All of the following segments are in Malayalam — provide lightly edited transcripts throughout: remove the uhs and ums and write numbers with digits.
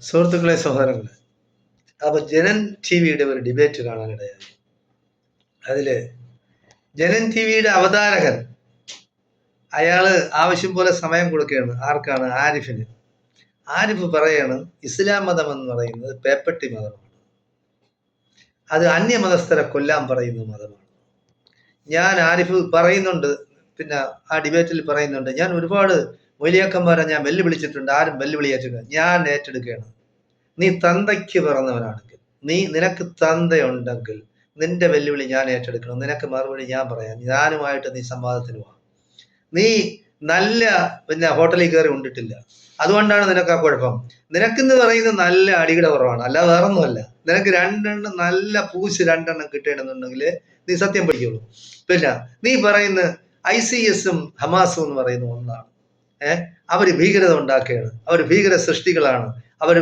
സുഹൃത്തുക്കളെ, സഹോദരങ്ങളെ, അപ്പൊ ജനൻ ടി വിയുടെ ഒരു ഡിബേറ്റ് കാണാനിടയായി. അതില് ജനൻ ടി വിയുടെ അവതാരകൻ അയാള് ആവശ്യം പോലെ സമയം കൊടുക്കുകയാണ്. ആർക്കാണ്? ആരിഫിന്. ആരിഫ് പറയാണ് ഇസ്ലാം മതം എന്ന് പറയുന്നത് പേപ്പട്ടി മതമാണ്, അത് അന്യമതസ്ഥരെ കൊല്ലാൻ പറയുന്ന മതമാണ്. ഞാൻ ആരിഫ് പറയുന്നുണ്ട്, പിന്നെ ആ ഡിബേറ്റിൽ പറയുന്നുണ്ട്, ഞാൻ ഒരുപാട് മൊലിയാക്കന്മാരെ ഞാൻ വെല്ലുവിളിച്ചിട്ടുണ്ട്, ആരും വെല്ലുവിളിയേറ്റില്ല. ഞാൻ ഏറ്റെടുക്കുകയാണ്. നീ തന്തയ്ക്ക് പിറന്നവനാണെങ്കിൽ, നിനക്ക് തന്തയുണ്ടെങ്കിൽ നിന്റെ വെല്ലുവിളി ഞാൻ ഏറ്റെടുക്കണം. നിനക്ക് മറുപടി ഞാൻ പറയാം. ഞാനുമായിട്ട് നീ സംവാദത്തിന് പോവാം. നീ നല്ല ഹോട്ടലിൽ കയറി ഉണ്ടിട്ടില്ല, അതുകൊണ്ടാണ് നിനക്ക് ആ കുഴപ്പം. നിനക്കെന്ന് പറയുന്നത് നല്ല അടിയുടെ കുറവാണ്, അല്ല വേറൊന്നുമല്ല. നിനക്ക് രണ്ടെണ്ണം നല്ല പൂശ് രണ്ടെണ്ണം കിട്ടണമെന്നുണ്ടെങ്കിൽ നീ സത്യം പഠിക്കുള്ളൂ. പിന്നെ നീ പറയുന്ന ICS-ഉം ഹമാസും എന്ന് പറയുന്ന ഒന്നാണ്. അവര് ഭീകരത ഉണ്ടാക്കുകയാണ്, അവർ ഭീകര സൃഷ്ടികളാണ്, അവർ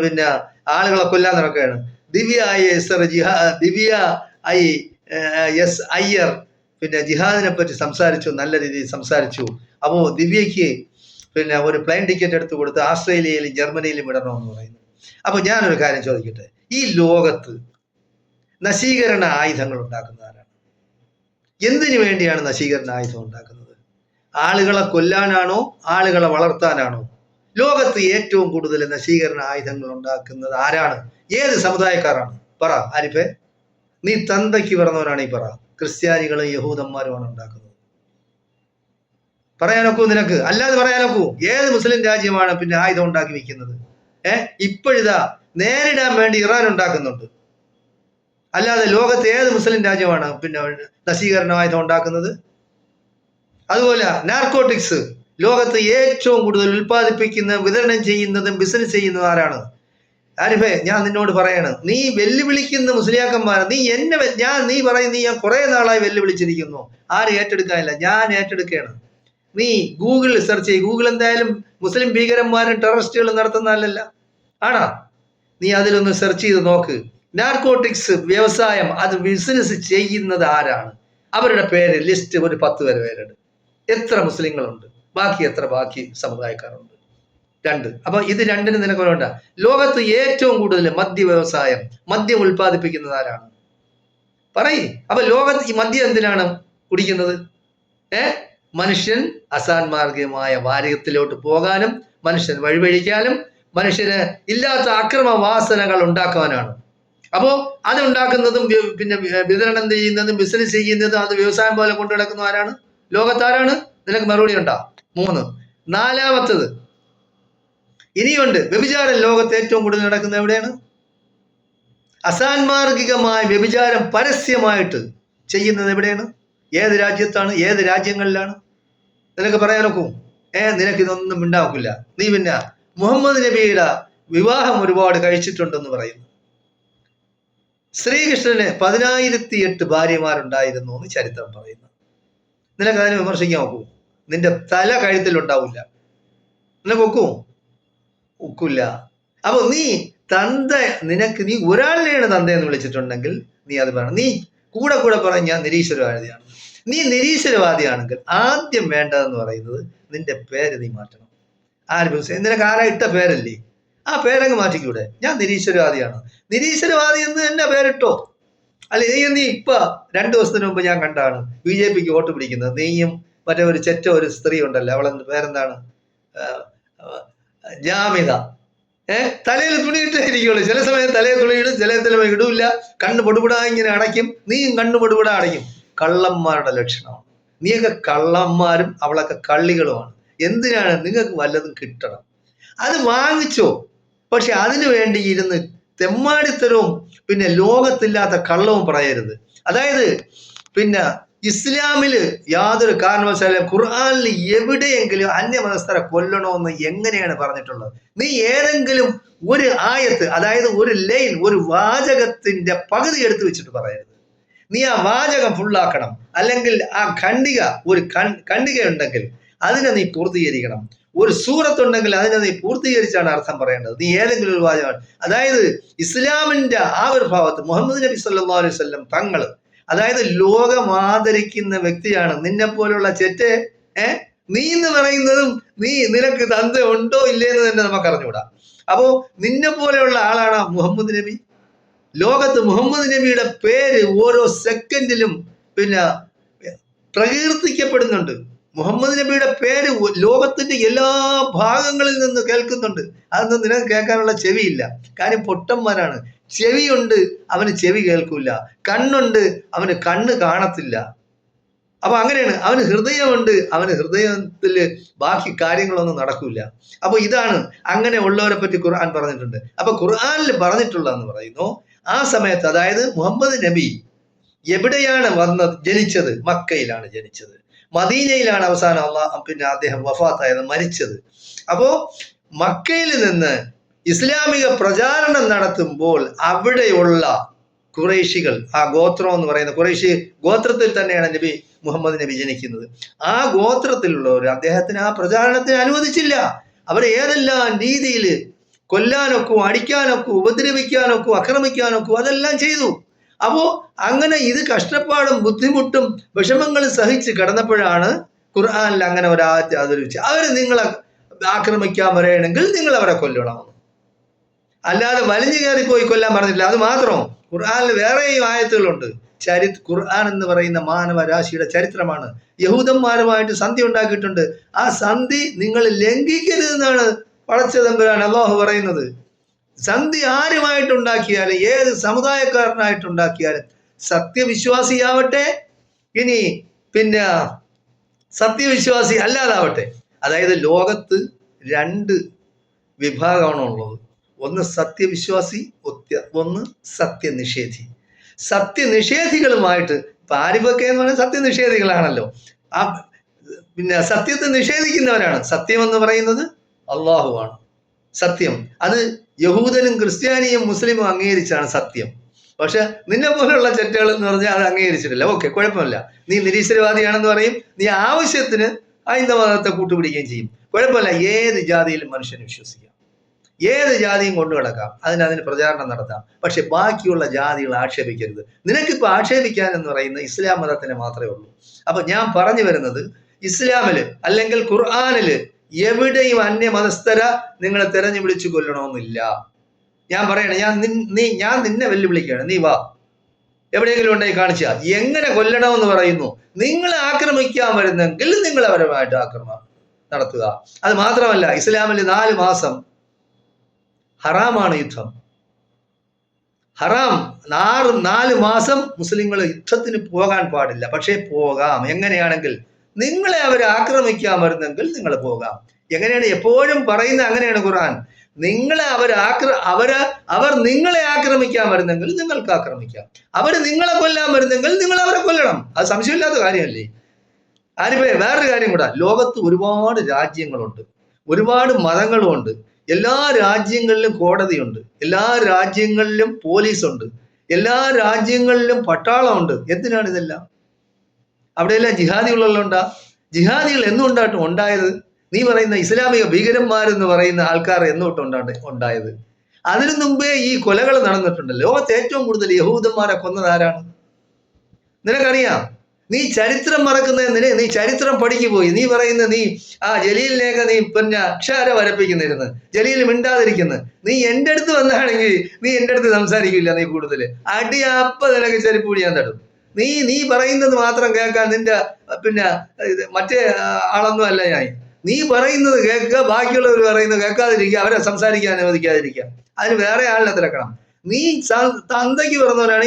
ആളുകളെ കൊല്ലാൻ നടക്കുകയാണ്. ദിവ്യ IS അയ്യർ ജിഹാദിനെ പറ്റി സംസാരിച്ചു, നല്ല രീതിയിൽ സംസാരിച്ചു. അപ്പോ ദിവ്യയ്ക്ക് ഒരു പ്ലെയിൻ ടിക്കറ്റ് എടുത്തു കൊടുത്ത് ആസ്ട്രേലിയയിലും ജർമ്മനിയിലും വിടണമെന്ന് പറയുന്നു. അപ്പൊ ഞാനൊരു കാര്യം ചോദിക്കട്ടെ, ഈ ലോകത്ത് നശീകരണ ആയുധങ്ങൾ ഉണ്ടാക്കുന്നവരാണ്. എന്തിനു വേണ്ടിയാണ് നശീകരണ ആയുധം ഉണ്ടാക്കുന്നത്? ആളുകളെ കൊല്ലാനാണോ ആളുകളെ വളർത്താനാണോ? ലോകത്ത് ഏറ്റവും കൂടുതൽ നശീകരണ ആയുധങ്ങൾ ഉണ്ടാക്കുന്നത് ആരാണ്? ഏത് സമുദായക്കാരാണ്? പറ ആരിഫേ, നീ തന്തയ്ക്ക് പിറന്നവരാണ് ഈ പറ. ക്രിസ്ത്യാനികളും യഹൂദന്മാരുമാണ് ഉണ്ടാക്കുന്നത്. പറയാനൊക്കൂ നിനക്ക്? അല്ലാതെ പറയാനൊക്കൂ? ഏത് മുസ്ലിം രാജ്യമാണ് ആയുധം ഉണ്ടാക്കി വെക്കുന്നത്? ഇപ്പോഴിതാ നേരിടാൻ വേണ്ടി ഇറാൻ ഉണ്ടാക്കുന്നുണ്ട്. അല്ലാതെ ലോകത്ത് ഏത് മുസ്ലിം രാജ്യമാണ് നശീകരണ ആയുധം ഉണ്ടാക്കുന്നത്? അതുപോലെ നാർക്കോട്ടിക്സ് ലോകത്ത് ഏറ്റവും കൂടുതൽ ഉൽപ്പാദിപ്പിക്കുന്ന, വിതരണം ചെയ്യുന്നതും ബിസിനസ് ചെയ്യുന്നതും ആരാണ്? ആരിഫേ, ഞാൻ നിന്നോട് പറയാണ്, നീ വെല്ലുവിളിക്കുന്ന മുസ്ലിയാക്കന്മാരെ നീ പറയും, ഞാൻ കുറെ നാളായി വെല്ലുവിളിച്ചിരിക്കുന്നു, ആരും ഏറ്റെടുക്കാനില്ല. ഞാൻ ഏറ്റെടുക്കുകയാണ്. നീ ഗൂഗിളിൽ സെർച്ച് ചെയ്യും. ഗൂഗിൾ എന്തായാലും മുസ്ലിം ഭീകരന്മാരും ടെററിസ്റ്റുകളും നടത്തുന്നതല്ല, ആണോ? നീ അതിലൊന്ന് സെർച്ച് ചെയ്ത് നോക്ക്. നാർക്കോട്ടിക്സ് വ്യവസായം, അത് ബിസിനസ് ചെയ്യുന്നത് ആരാണ്? അവരുടെ പേര് ലിസ്റ്റ് ഒരു 10 പേരുണ്ട്. എത്ര മുസ്ലിങ്ങളുണ്ട്? ബാക്കി സമുദായക്കാരുണ്ട്? 2. അപ്പൊ ഇത് രണ്ടിന് നിനക്ക് വേണ്ട. ലോകത്ത് ഏറ്റവും കൂടുതൽ മദ്യ വ്യവസായം, മദ്യം ഉൽപ്പാദിപ്പിക്കുന്നത് ആരാണ്? പറയ്. അപ്പൊ ലോകത്ത് ഈ മദ്യം എന്തിനാണ് കുടിക്കുന്നത്? മനുഷ്യൻ അസാൻമാർഗികമായ വാരികത്തിലോട്ട് പോകാനും, മനുഷ്യൻ വഴിവഴിക്കാനും, മനുഷ്യന് ഇല്ലാത്ത അക്രമ വാസനകൾ ഉണ്ടാക്കാനാണ്. അപ്പോ അത് ഉണ്ടാക്കുന്നതും വിതരണം ചെയ്യുന്നതും ബിസിനസ് ചെയ്യുന്നതും അത് വ്യവസായം പോലെ കൊണ്ടു നടക്കുന്ന ആരാണ്? ലോകത്താരാണ്? നിനക്ക് മറുപടി ഉണ്ടാ? 3. 4-മത്തത് ഇനിയുണ്ട്. വ്യഭിചാരം ലോകത്ത് ഏറ്റവും കൂടുതൽ നടക്കുന്നത് എവിടെയാണ്? അസാൻമാർഗികമായ വ്യഭിചാരം പരസ്യമായിട്ട് ചെയ്യുന്നത് എവിടെയാണ്? ഏത് രാജ്യത്താണ്? ഏത് രാജ്യങ്ങളിലാണ്? നിനക്ക് പറയാനൊക്കും? നിനക്കിതൊന്നും ഉണ്ടാക്കില്ല. നീ മുഹമ്മദ് നബിയുടെ വിവാഹം ഒരുപാട് കഴിച്ചിട്ടുണ്ടെന്ന് പറയുന്നു. ശ്രീകൃഷ്ണന് 1008 ഭാര്യമാരുണ്ടായിരുന്നു എന്ന് ചരിത്രം പറയുന്നു. നിനക്ക് അതിനെ വിമർശിക്കാൻ നോക്കൂ? നിന്റെ തല കഴുത്തിലുണ്ടാവില്ല. നിനക്ക് ഒക്കില്ല. അപ്പൊ നീ നീ ഒരാളിനെയാണ് തന്തയെന്ന് വിളിച്ചിട്ടുണ്ടെങ്കിൽ നീ അത് പറയണം. നീ കൂടെ പറഞ്ഞ ഞാൻ നിരീശ്വരവാദിയാണ്. നീ നിരീശ്വരവാദിയാണെങ്കിൽ ആദ്യം വേണ്ടതെന്ന് പറയുന്നത് നിന്റെ പേര് നീ മാറ്റണം. നിനക്ക് ആരാ ഇട്ട പേരല്ലേ? ആ പേരങ്ങ് മാറ്റിക്കൂടെ? ഞാൻ നിരീശ്വരവാദിയാണ്. നിരീശ്വരവാദി എന്ന് തന്നെ പേരിട്ടോ. അല്ല, നീ ഇപ്പൊ 2 ദിവസത്തിന് മുമ്പ് ഞാൻ കണ്ടാണ് BJPക്ക് വോട്ട് പിടിക്കുന്നത്. നീയും മറ്റേ ഒരു സ്ത്രീ ഉണ്ടല്ലോ, അവളെന്ത് പേരെന്താണ്? ജാമിത. തലയിൽ തുണിയിട്ടേ ഇരിക്കുള്ളൂ. ചില സമയം തലയിൽ തുണിയിടും, ചില സമയം ഇടൂല്ല. കണ്ണ് പൊടുപൊടാ ഇങ്ങനെ അടയ്ക്കും. നീയും കണ്ണ് പൊടുപൊടാ അടയ്ക്കും. കള്ളന്മാരുടെ ലക്ഷണമാണ്. നീയൊക്കെ കള്ളന്മാരും അവളൊക്കെ കള്ളികളുമാണ്. എന്തിനാണ്? നിങ്ങൾക്ക് വല്ലതും കിട്ടണം, അത് വാങ്ങിച്ചോ. പക്ഷെ അതിനു വേണ്ടി ഇരുന്ന് തെമ്മാടിത്തരവും ലോകത്തില്ലാത്ത കള്ളവും പറയരുത്. അതായത് ഇസ്ലാമില് യാതൊരു കാരണവശാലും ഖുർആനിൽ എവിടെയെങ്കിലും അന്യമതസ്ഥരെ കൊല്ലണമെന്ന് എങ്ങനെയാണ് പറഞ്ഞിട്ടുള്ളത്? നീ ഏതെങ്കിലും ഒരു ആയത്ത്, അതായത് ഒരു ലൈൻ, ഒരു വാചകത്തിന്റെ പകുതി എടുത്തു വെച്ചിട്ട് പറയരുത്. നീ ആ വാചകം ഫുള്ളാക്കണം. അല്ലെങ്കിൽ ആ ഒരു ഖണ്ഡിക ഉണ്ടെങ്കിൽ അതിനെ നീ പൂർത്തീകരിക്കണം. ഒരു സൂറത്തുണ്ടെങ്കിൽ അതിനെ നീ പൂർത്തീകരിച്ചാണ് അർത്ഥം പറയേണ്ടത്. നീ ഏതെങ്കിലും ഒരു വാചകമാണ്. അതായത് ഇസ്ലാമിന്റെ ആവിർഭാവത്ത് മുഹമ്മദ് നബി സല്ലല്ലാഹു അലൈഹി വസല്ലം തങ്ങൾ, അതായത് ലോകം ആദരിക്കുന്ന വ്യക്തിയാണ്. നിന്നെ പോലുള്ള നീ എന്ന് പറയുന്നതും നിനക്ക് തന്ത ഉണ്ടോ ഇല്ലേന്ന് തന്നെ നമുക്ക് അറിഞ്ഞുകൂടാ. അപ്പോ നിന്നെ പോലെയുള്ള ആളാണ് മുഹമ്മദ് നബി. ലോകത്ത് മുഹമ്മദ് നബിയുടെ പേര് ഓരോ സെക്കൻഡിലും പിന്നെ പ്രകീർത്തിക്കപ്പെടുന്നുണ്ട്. മുഹമ്മദ് നബിയുടെ പേര് ലോകത്തിന്റെ എല്ലാ ഭാഗങ്ങളിൽ നിന്ന് കേൾക്കുന്നുണ്ട്. അതൊന്നും നിനക്ക് കേൾക്കാനുള്ള ചെവിയില്ല. കാര്യം പൊട്ടന്മാരാണ്. ചെവിയുണ്ട്, അവന് ചെവി കേൾക്കൂല. കണ്ണുണ്ട്, അവന് കണ്ണ് കാണത്തില്ല. അപ്പൊ അങ്ങനെയാണ്. അവന് ഹൃദയമുണ്ട്, അവന് ഹൃദയത്തില് ബാക്കി കാര്യങ്ങളൊന്നും നടക്കൂല. അപ്പൊ ഇതാണ് അങ്ങനെ ഉള്ളവരെ പറ്റി ഖുർആൻ പറഞ്ഞിട്ടുണ്ട്. അപ്പൊ ഖുർആനിൽ പറഞ്ഞിട്ടുള്ളതെന്ന് പറയുന്നു, ആ സമയത്ത്, അതായത് മുഹമ്മദ് നബി എവിടെയാണ് ജനിച്ചത്? മക്കയിലാണ് ജനിച്ചത്. മദീനയിലാണ് അവസാനം അദ്ദേഹം വഫാത്തായത്, മരിച്ചത്. അപ്പോ മക്കയിൽ നിന്ന് ഇസ്ലാമിക പ്രചാരണം നടത്തുമ്പോൾ അവിടെയുള്ള ഖുറൈശികൾ, ആ ഗോത്രം എന്ന് പറയുന്ന ഖുറൈശി ഗോത്രത്തിൽ തന്നെയാണ് മുഹമ്മദ് നബി ജനിക്കുന്നത്. ആ ഗോത്രത്തിലുള്ളവർ അദ്ദേഹത്തിന് ആ പ്രചാരണത്തിന് അനുവദിച്ചില്ല. അവരെ ഏതെല്ലാം രീതിയിൽ കൊല്ലാനൊക്കെ, അടിക്കാനൊക്കെ, ഉപദ്രവിക്കാനൊക്കെ, ആക്രമിക്കാനൊക്കെ അതെല്ലാം ചെയ്തു. അപ്പോ അങ്ങനെ ഇത് കഷ്ടപ്പാടും ബുദ്ധിമുട്ടും വിഷമങ്ങളും സഹിച്ച് കിടന്നപ്പോഴാണ് ഖുർആനിൽ അങ്ങനെ ഒരാഴ്ച അവതരിപ്പിച്ച്, അവര് നിങ്ങളെ ആക്രമിക്കാൻ വരണമെങ്കിൽ നിങ്ങൾ അവരെ കൊല്ലണം. അല്ലാതെ വലിഞ്ഞു കയറി പോയി കൊല്ലാൻ പറഞ്ഞിട്ടില്ല. അത് മാത്രം ഖുർആനിൽ വേറെയും ആയത്തുകളുണ്ട്. ഖുർആൻ എന്ന് പറയുന്ന മാനവരാശിയുടെ ചരിത്രമാണ്. യഹൂദന്മാരുമായിട്ട് സന്ധി ഉണ്ടാക്കിയിട്ടുണ്ട്. ആ സന്ധി നിങ്ങൾ ലംഘിക്കരുതെന്നാണ് പടച്ച തമ്പുരാൻ അല്ലാഹു പറയുന്നത്. സന്ധി ആരുമായിട്ടുണ്ടാക്കിയാലും, ഏത് സമുദായക്കാരനായിട്ടുണ്ടാക്കിയാലും, സത്യവിശ്വാസിയാവട്ടെ, ഇനി പിന്നെ സത്യവിശ്വാസി അല്ലാതാവട്ടെ, അതായത് ലോകത്ത് രണ്ട് വിഭാഗമാണുള്ളത്. ഒന്ന് സത്യവിശ്വാസി, ഒന്ന് സത്യനിഷേധി. സത്യനിഷേധികളുമായിട്ട് ഇപ്പൊ ആരിഫൊക്കെ എന്ന് പറയുന്നത് സത്യനിഷേധികളാണല്ലോ. ആ പിന്നെ സത്യത്തെ നിഷേധിക്കുന്നവരാണ്. സത്യം എന്ന് പറയുന്നത് അള്ളാഹുവാണ് സത്യം. അത് യഹൂദനും ക്രിസ്ത്യാനിയും മുസ്ലിമും അംഗീകരിച്ചാണ് സത്യം. പക്ഷെ നിന്നെ പോലുള്ള ചെറ്റകൾ എന്ന് പറഞ്ഞാൽ അത് അംഗീകരിച്ചിട്ടില്ല. ഓക്കെ, കുഴപ്പമില്ല. നീ നിരീശ്വരവാദിയാണെന്ന് പറയും, നീ ആവശ്യത്തിന് ഹൈന്ദവ മതത്തെ കൂട്ടുപിടിക്കുകയും ചെയ്യും. കുഴപ്പമില്ല. ഏത് ജാതിയിലും മനുഷ്യന് വിശ്വസിക്കാം, ഏത് ജാതിയും കൊണ്ടു കിടക്കാം, അതിന് പ്രചാരണം നടത്താം. പക്ഷെ ബാക്കിയുള്ള ജാതികൾ ആക്ഷേപിക്കരുത്. നിനക്കിപ്പോൾ ആക്ഷേപിക്കാൻ എന്ന് പറയുന്നത് ഇസ്ലാം മതത്തിന് മാത്രമേ ഉള്ളൂ. അപ്പൊ ഞാൻ പറഞ്ഞു വരുന്നത്, ഇസ്ലാമില് അല്ലെങ്കിൽ ഖുർആനില് എവിടെയും അന്യമതസ്ഥര നിങ്ങളെ തെരഞ്ഞു വിളിച്ചു കൊല്ലണമെന്നില്ല. ഞാൻ പറയണേ, ഞാൻ നിന്നെ വെല്ലുവിളിക്കുകയാണ്, നീ വാ, എവിടെയെങ്കിലും ഉണ്ടെങ്കിൽ കാണിച്ച എങ്ങനെ കൊല്ലണമെന്ന് പറയുന്നു. നിങ്ങളെ ആക്രമിക്കാൻ വരുന്നെങ്കിൽ നിങ്ങൾ അവരുമായിട്ട് ആക്രമണം നടത്തുക. അത് മാത്രമല്ല, ഇസ്ലാമിൽ 4 മാസം ഹറാമാണ് യുദ്ധം. ഹറാം. 4 മാസം മുസ്ലിങ്ങൾ യുദ്ധത്തിന് പോകാൻ പാടില്ല. പക്ഷേ പോകാം. എങ്ങനെയാണെങ്കിൽ, നിങ്ങളെ അവർ ആക്രമിക്കാൻ വരുന്നെങ്കിൽ നിങ്ങൾ പോകാം. എങ്ങനെയാണ് എപ്പോഴും പറയുന്നത്? അങ്ങനെയാണ് ഖുർആൻ. നിങ്ങളെ അവർ നിങ്ങളെ ആക്രമിക്കാൻ വരുന്നെങ്കിൽ നിങ്ങൾക്ക് ആക്രമിക്കാം. അവർ നിങ്ങളെ കൊല്ലാൻ വരുന്നെങ്കിൽ നിങ്ങൾ അവരെ കൊല്ലണം. അത് സംശയമില്ലാത്ത കാര്യമല്ലേ? ആരിപ്പേ വേറൊരു കാര്യം കൂടെ, ലോകത്ത് ഒരുപാട് രാജ്യങ്ങളുണ്ട്, ഒരുപാട് മതങ്ങളുമുണ്ട്. എല്ലാ രാജ്യങ്ങളിലും കോടതിയുണ്ട്, എല്ലാ രാജ്യങ്ങളിലും പോലീസുണ്ട്, എല്ലാ രാജ്യങ്ങളിലും പട്ടാളമുണ്ട്. എന്തിനാണ് ഇതെല്ലാം? അവിടെയെല്ലാം ജിഹാദികളുണ്ടാ? ജിഹാദികൾ എന്നുകൊണ്ടായിട്ടും ഉണ്ടായത്? നീ പറയുന്ന ഇസ്ലാമിക ഭീകരന്മാരെന്ന് പറയുന്ന ആൾക്കാർ എന്നുകൊണ്ടാണ് ഉണ്ടായത്? അതിനു മുമ്പേ ഈ കൊലകൾ നടന്നിട്ടുണ്ട്. ലോകത്ത് ഏറ്റവും കൂടുതൽ യഹൂദന്മാരെ കൊന്നത് ആരാണ്? നിനക്കറിയാം? നീ ചരിത്രം മറക്കുന്നതിന് നീ ചരിത്രം പഠിക്കു പോയി. നീ പറയുന്ന നീ ജലീലിനെയൊക്കെ നീ പിന്നെ അക്ഷര വരപ്പിക്കുന്നിരുന്ന്, ജലീൽ മിണ്ടാതിരിക്കുന്നു. നീ എൻ്റെ അടുത്ത് വന്നാണെങ്കിൽ നീ എൻ്റെ അടുത്ത് സംസാരിക്കില്ല. നീ കൂടുതൽ അടിയപ്പ നിനക്ക് ചെരുപ്പ് പിടിയാൻ തടും. നീ പറയുന്നത് മാത്രം കേൾക്കാൻ നിന്റെ പിന്നെ മറ്റേ ആളൊന്നും അല്ല ഞാൻ. നീ പറയുന്നത് കേൾക്കുക, ബാക്കിയുള്ളവർ പറയുന്നത് കേൾക്കാതിരിക്കുക, അവരെ സംസാരിക്കാൻ അനുവദിക്കാതിരിക്കുക. അതിന് വേറെ ആളിനെ തിരക്കണം. നീ തന്തയ്ക്ക് പറഞ്ഞവരാണ്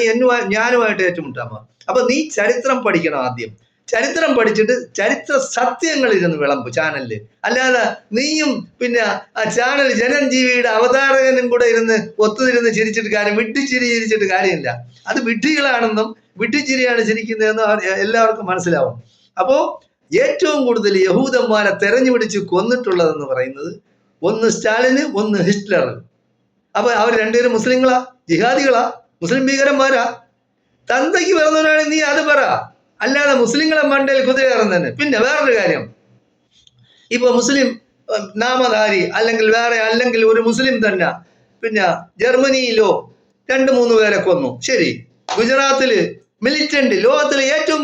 ഞാനുമായിട്ട് ഏറ്റുമുട്ടാൻ പോകുക. അപ്പൊ നീ ചരിത്രം പഠിക്കണം. ആദ്യം ചരിത്രം പഠിച്ചിട്ട് ചരിത്ര സത്യങ്ങൾ ഇരുന്ന് വിളമ്പ് ചാനലില്. അല്ലാതെ നീയും പിന്നെ ആ ചാനൽ ജനജീവിയുടെ അവതാരകനും കൂടെ ഇരുന്ന് ഒത്തുതിരുന്ന് ചിരിച്ചിട്ട് കാര്യം, ചിരിച്ചിട്ട് കാര്യമില്ല. അത് വിഡ്ഢികളാണെന്നും വിഡ്ഢിച്ചിരിയാണ് ചിരിക്കുന്നതെന്നും എല്ലാവർക്കും മനസ്സിലാവും. അപ്പോ ഏറ്റവും കൂടുതൽ യഹൂദന്മാരെ തെരഞ്ഞുപിടിച്ച് കൊന്നിട്ടുള്ളതെന്ന് പറയുന്നത് ഒന്ന് സ്റ്റാലിന്, ഒന്ന് ഹിറ്റ്ലർ. അപ്പൊ അവർ രണ്ടുപേരും മുസ്ലിങ്ങളാ? ജിഹാദികളാ? മുസ്ലിം ഭീകരന്മാരാ? തന്തയ്ക്ക് പറഞ്ഞവരാണ് നീ അത് പറ. അല്ലാതെ മുസ്ലിങ്ങളെ മണ്ടയിൽ കുതിരകയറുന്നതന്നെ. പിന്നെ വേറൊരു കാര്യം, ഇപ്പൊ മുസ്ലിം നാമധാരി അല്ലെങ്കിൽ ഒരു മുസ്ലിം തന്നെ പിന്നെ ജർമ്മനിയിലോ 2-3 പേരെ കൊന്നു. ശരി, ഗുജറാത്തില് മിലിറ്റന്റ്, ലോകത്തിലെ ഏറ്റവും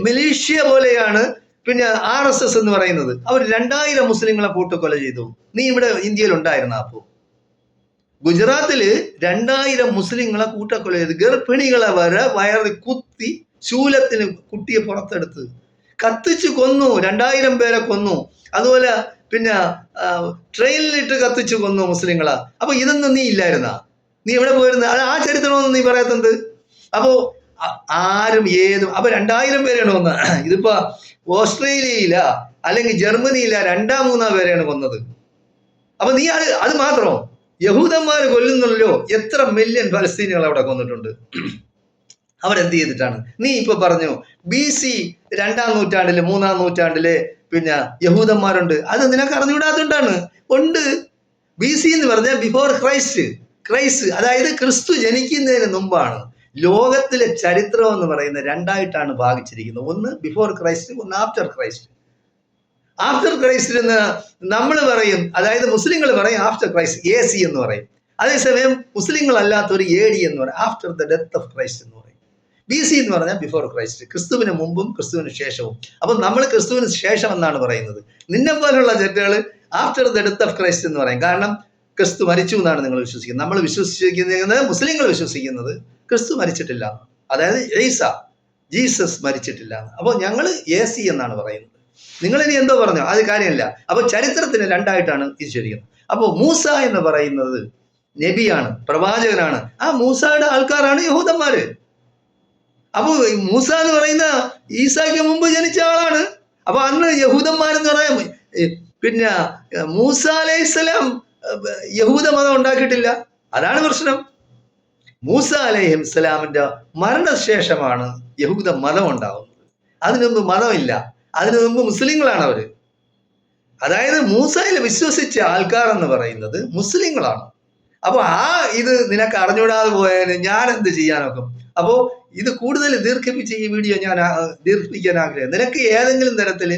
മിലിഷ്യ പോലെയാണ് പിന്നെ RSS എന്ന് പറയുന്നത് അവർ 2000 മുസ്ലിങ്ങളെ കൂട്ടക്കൊല ചെയ്തു. നീ ഇവിടെ ഇന്ത്യയിൽ ഉണ്ടായിരുന്ന? അപ്പോ ഗുജറാത്തില് 2000 മുസ്ലിങ്ങളെ കൂട്ടക്കൊല ചെയ്ത് ഗർഭിണികളെ വരെ വയറിൽ കുത്തി ശൂലത്തിന് കുട്ടിയെ പുറത്തെടുത്ത് കത്തിച്ചു കൊന്നു. 2000 പേരെ കൊന്നു. അതുപോലെ പിന്നെ ട്രെയിനിലിട്ട് കത്തിച്ചു കൊന്നു മുസ്ലിങ്ങളെ. അപ്പൊ ഇതൊന്നും നീ ഇല്ലായിരുന്ന? നീ എവിടെ പോയിരുന്ന? ആ ചരിത്രമൊന്നും നീ പറയാത്തത്. അപ്പോ ആരും ഏതും അപ്പൊ 2000 പേരാണ് കൊന്നത്. ഇതിപ്പോ ഓസ്ട്രേലിയയില അല്ലെങ്കിൽ ജർമ്മനിയില 2-3 പേരെയാണ് കൊന്നത്. അപ്പൊ നീ അത് മാത്രം യഹൂദന്മാർ കൊല്ലുന്നല്ലോ. എത്ര മില്യൺ ഫലസ്തീനികൾ അവിടെ കൊന്നിട്ടുണ്ട്. അവരെന്ത് ചെയ്തിട്ടാണ്? നീ ഇപ്പൊ പറഞ്ഞു BC 2-ാം നൂറ്റാണ്ടില് 3-ാം നൂറ്റാണ്ടില് പിന്നെ യഹൂദന്മാരുണ്ട്. അത് നിനക്ക് അറിഞ്ഞുകൂടാത്തതുകൊണ്ടാണ്. ഉണ്ട്. BC എന്ന് പറഞ്ഞാൽ ബിഫോർ ക്രൈസ്റ്റ്, അതായത് ക്രിസ്തു ജനിക്കുന്നതിന് മുമ്പാണ്. ലോകത്തിലെ ചരിത്രം എന്ന് പറയുന്നത് 2ആയിട്ടാണ് ഭാഗിച്ചിരിക്കുന്നത്. ഒന്ന് ബിഫോർ ക്രൈസ്റ്റ്, ഒന്ന് ആഫ്റ്റർ ക്രൈസ്റ്റ്. ആഫ്റ്റർ ക്രൈസ്റ്റ് എന്ന് നമ്മൾ പറയും, അതായത് മുസ്ലിങ്ങൾ പറയും ആഫ്റ്റർ ക്രൈസ്റ്റ്, AC എന്ന് പറയും. അതേസമയം മുസ്ലിങ്ങൾ അല്ലാത്തൊരു AD എന്ന് പറയും, after the death of Christ എന്ന് പറയും. BC എന്ന് പറഞ്ഞാൽ ബിഫോർ ക്രൈസ്റ്റ്, ക്രിസ്തുവിന് മുമ്പും ക്രിസ്തുവിന് ശേഷവും. അപ്പൊ നമ്മൾ ക്രിസ്തുവിന് ശേഷം എന്നാണ് പറയുന്നത്. നിന്നെ പോലുള്ള തെറ്റുകൾ after the death of Christ എന്ന് പറയും. കാരണം ക്രിസ്തു മരിച്ചു എന്നാണ് നിങ്ങൾ വിശ്വസിക്കുന്നത്. നമ്മൾ വിശ്വസിക്കുന്നത്, മുസ്ലിങ്ങൾ വിശ്വസിക്കുന്നത് ക്രിസ്തു മരിച്ചിട്ടില്ല, അതായത് ജീസസ് മരിച്ചിട്ടില്ല. അപ്പോൾ ഞങ്ങൾ AC എന്നാണ് പറയുന്നത്. നിങ്ങൾ ഇനി എന്തോ പറഞ്ഞോ, അത് കാര്യമില്ല. അപ്പൊ ചരിത്രത്തിന് 2ആയിട്ടാണ് ഇത് ശരിക്കുന്നത്. അപ്പൊ മൂസ എന്ന് പറയുന്നത് നബിയാണ്, പ്രവാചകനാണ്. ആ മൂസയുടെ ആൾക്കാരാണ് യഹൂദന്മാര്. അപ്പൊ മൂസ എന്ന് പറയുന്ന ഈസായ്ക്ക് മുമ്പ് ജനിച്ച ആളാണ്. അപ്പൊ അന്ന് യഹൂദന്മാരെന്ന് പറയാൻ പിന്നെ മൂസ അലൈഹിസ്സലാം യഹൂദ മതം ഉണ്ടാക്കിയിട്ടില്ല. അതാണ് പ്രശ്നം. മൂസ അലൈഹിസ്സലാമിന്റെ മരണശേഷമാണ് യഹൂദ മതം ഉണ്ടാവുന്നത്. അതിനു മുമ്പ് മതമില്ല. അതിനു മുമ്പ് മുസ്ലിങ്ങളാണ് അവര്. അതായത് മൂസയിൽ വിശ്വസിച്ച ആൾക്കാർ എന്ന് പറയുന്നത് മുസ്ലിങ്ങളാണ്. അപ്പൊ ഇത് നിനക്ക് അറിഞ്ഞുകൂടാതെ പോയതിന് ഞാൻ എന്ത് ചെയ്യാനൊക്കും? അപ്പോ ഇത് കൂടുതൽ ദീർഘിപ്പിച്ച് ഈ വീഡിയോ ഞാൻ ദീർഘിപ്പിക്കാൻ ആഗ്രഹം. നിനക്ക് ഏതെങ്കിലും തരത്തിൽ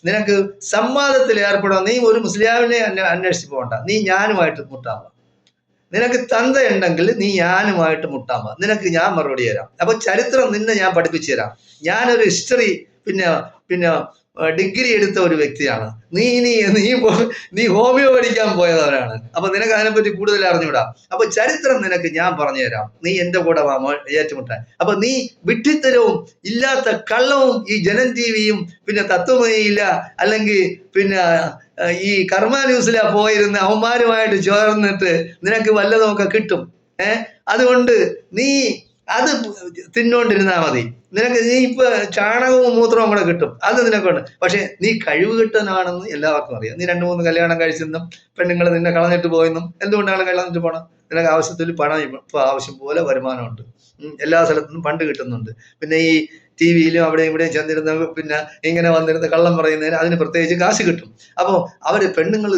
നിനക്ക് സംവാദത്തിൽ ഏർപ്പെടാം. നീ ഒരു മുസ്ലിമിനെ അന്വേഷിച്ച് പോകണ്ട. നീ ഞാനുമായിട്ട് മുട്ടാൻ പോ. നിനക്ക് തന്തയുണ്ടെങ്കിൽ നീ ഞാനുമായിട്ട് മുട്ടാൻ പോ. നിനക്ക് ഞാൻ മറുപടി തരാം. അപ്പൊ ചരിത്രം നിന്നെ ഞാൻ പഠിപ്പിച്ചു തരാം. ഞാനൊരു ഹിസ്റ്ററി പിന്നെ ഡിഗ്രി എടുത്ത ഒരു വ്യക്തിയാണ്. നീ ഹോമിയോ പഠിക്കാൻ പോയവരാണ്. അപ്പൊ നിനക്ക് അതിനെപ്പറ്റി കൂടുതൽ അറിഞ്ഞൂടാ. അപ്പൊ ചരിത്രം നിനക്ക് ഞാൻ പറഞ്ഞു തരാം. നീ എന്റെ കൂടെ ഏറ്റുമുട്ടാൻ. അപ്പൊ നീ വിഡ്ഢിത്തരവും ഇല്ലാത്ത കള്ളവും ഈ ജനം ടിവിയും പിന്നെ തത്വമയില്ല അല്ലെങ്കിൽ പിന്നെ ഈ കർമ്മ ന്യൂസിലാ പോയിരുന്ന അവന്മാരുമായിട്ട് ചേർന്നിട്ട് നിനക്ക് വല്ലതുമൊക്കെ കിട്ടും. അതുകൊണ്ട് നീ അത് തിന്നോണ്ടിരുന്നാ മതി. നീ ഇപ്പൊ ചാണകവും മൂത്രവും കൂടെ കിട്ടും, അത് നിനക്കുണ്ട്. പക്ഷെ നീ കഴിവ് കിട്ടാനാണെന്ന് എല്ലാവർക്കും അറിയാം. നീ 2-3 കല്യാണം കഴിച്ചെന്നും പെണ്ണുങ്ങൾ നിന്നെ കളഞ്ഞിട്ട് പോയെന്നും. എന്തുകൊണ്ടാണ് കളഞ്ഞിട്ട് പോണം? നിനക്ക് ആവശ്യത്തിൽ പണം ഇപ്പൊ ആവശ്യം പോലെ വരുമാനമുണ്ട്. എല്ലാ സ്ഥലത്തുനിന്നും ഫണ്ട് കിട്ടുന്നുണ്ട്. പിന്നെ ഈ TV-യിലും അവിടെയും ഇവിടെയും ചെന്നിരുന്ന പിന്നെ ഇങ്ങനെ വന്നിരുന്ന കള്ളം പറയുന്നതിന് അതിന് പ്രത്യേകിച്ച് കാശ് കിട്ടും. അപ്പോൾ അവര് പെണ്ണുങ്ങൾ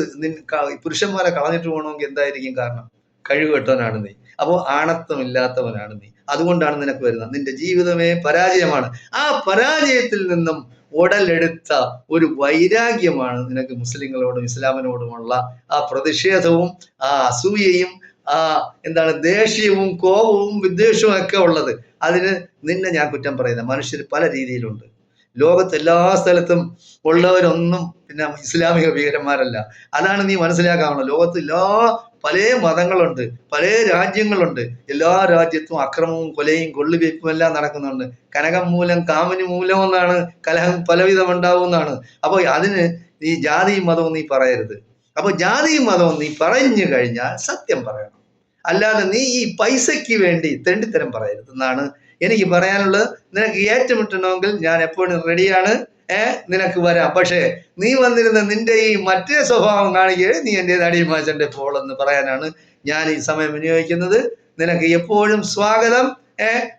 പുരുഷന്മാരെ കളഞ്ഞിട്ട് പോകണമെങ്കിൽ എന്തായിരിക്കും കാരണം? കഴിവ് കെട്ടവനാണ് നീ. അപ്പോൾ ആണത്വമില്ലാത്തവനാണ് നീ. അതുകൊണ്ടാണ് നിനക്ക് വരുന്നത്. നിന്റെ ജീവിതമേ പരാജയമാണ്. ആ പരാജയത്തിൽ നിന്നും ഉടലെടുത്ത ഒരു വൈരാഗ്യമാണ് നിനക്ക് മുസ്ലിങ്ങളോടും ഇസ്ലാമിനോടുമുള്ള ആ പ്രതിഷേധവും ആ അസൂയയും ആ ദേഷ്യവും കോപവും വിദ്വേഷവും ഒക്കെ ഉള്ളത്. അതിന് നിന്നെ ഞാൻ കുറ്റം പറയുന്നത്. മനുഷ്യർ പല രീതിയിലുണ്ട്. ലോകത്ത് എല്ലാ സ്ഥലത്തും ഉള്ളവരൊന്നും പിന്നെ ഇസ്ലാമിക ഭീകരന്മാരല്ല. അതാണ് നീ മനസ്സിലാക്കാവുന്നത്. ലോകത്ത് പല മതങ്ങളുണ്ട്, പല രാജ്യങ്ങളുണ്ട്. എല്ലാ രാജ്യത്തും അക്രമവും കൊലയും കൊള്ളുവയ്പ്പും എല്ലാം നടക്കുന്നുണ്ട്. കനകം മൂലം കാമിനി മൂലം എന്നാണ് കലഹം പലവിധം ഉണ്ടാവുന്നതാണ്. അപ്പോൾ അതിന് നീ ജാതിയും മതവും നീ പറയരുത്. അപ്പൊ ജാതിയും മതവും നീ പറഞ്ഞു കഴിഞ്ഞാൽ സത്യം പറയണം. അല്ലാതെ നീ ഈ പൈസയ്ക്ക് വേണ്ടി തെണ്ടിത്തരം പറയരുത് എന്നാണ് എനിക്ക് പറയാനുള്ളത്. നിനക്ക് ഏറ്റുമുട്ടണമെങ്കിൽ ഞാൻ എപ്പോഴും റെഡിയാണ്. നിനക്ക് വരാം. പക്ഷേ നീ വന്നിരുന്ന നിന്റെ ഈ മറ്റേ സ്വഭാവം കാണിക്കുകയും നീ എൻ്റെ അടിമാച്ചന്റെ ഫോളെന്ന് പറയാനാണ് ഞാൻ ഈ സമയം വിനിയോഗിക്കുന്നത്. നിനക്ക് എപ്പോഴും സ്വാഗതം.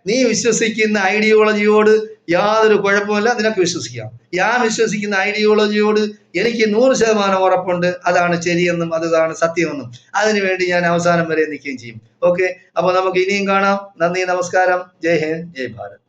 നീ വിശ്വസിക്കുന്ന ഐഡിയോളജിയോട് യാതൊരു കുഴപ്പമില്ല, നിനക്ക് വിശ്വസിക്കാം. ഞാൻ വിശ്വസിക്കുന്ന ഐഡിയോളജിയോട് എനിക്ക് 100% ഉറപ്പുണ്ട്. അതാണ് ശരിയെന്നും അതാണ് സത്യമെന്നും. അതിനുവേണ്ടി ഞാൻ അവസാനം വരെ നിൽക്കുകയും ചെയ്യും. ഓക്കെ, അപ്പോൾ നമുക്ക് ഇനിയും കാണാം. നന്ദി, നമസ്കാരം. ജയ് ഹിന്ദ്, ജയ് ഭാരത്.